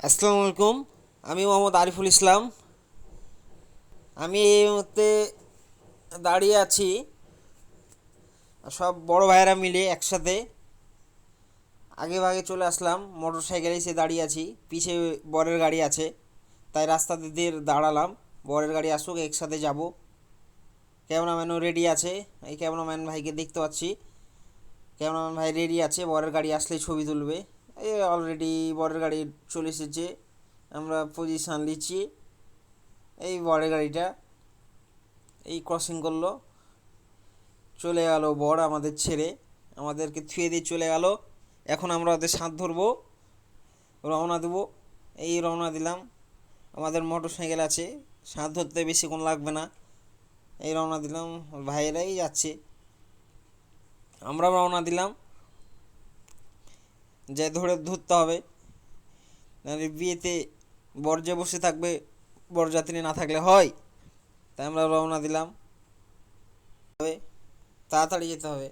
আসসালামু আলাইকুম। আমি মোহাম্মদ আরিফুল ইসলাম। আমি এই মুহূর্তে দাঁড়িয়ে আছি সব বড় ভাইয়েরা মিলে একসাথে। আগে ভাগে চলে আসলাম, মোটর সাইকেলে এসে দাঁড়িয়ে আছি, পিছে বরের গাড়ি আছে, তাই রাস্তাতে দিয়ে দাঁড়ালাম। বরের গাড়ি আসুক, একসাথে যাব। ক্যামেরাম্যানও রেডি আছে, এই ক্যামেরাম্যান ভাইকে দেখতে পাচ্ছি। ক্যামেরাম্যান ভাই রেডি আছে, বরের গাড়ি আসলেই ছবি তুলবে। এই অলরেডি বরের গাড়ি চলে এসেছে, আমরা পজিশান নিচ্ছি। এই বরের গাড়িটা এই ক্রসিং করলো, চলে গেল বর আমাদের ছেড়ে, আমাদেরকে থুয়ে দিয়ে চলে গেল। এখন আমরা ওদের সাথ ধরবো, রওনা দেবো। এই রওনা দিলাম, আমাদের মোটর সাইকেল আছে, সাথ ধরতে বেশিক্ষণ লাগবে না। এই রওনা দিলাম, ভাইয়েরাই যাচ্ছে, আমরাও রওনা দিলাম। যে ধরতে হবে, নাহলে বিয়েতে বর যে বসে থাকবে, বরযাত্রী না থাকলে হয়। তাই আমরা রওনা দিলাম, তাড়াতাড়ি যেতে হবে।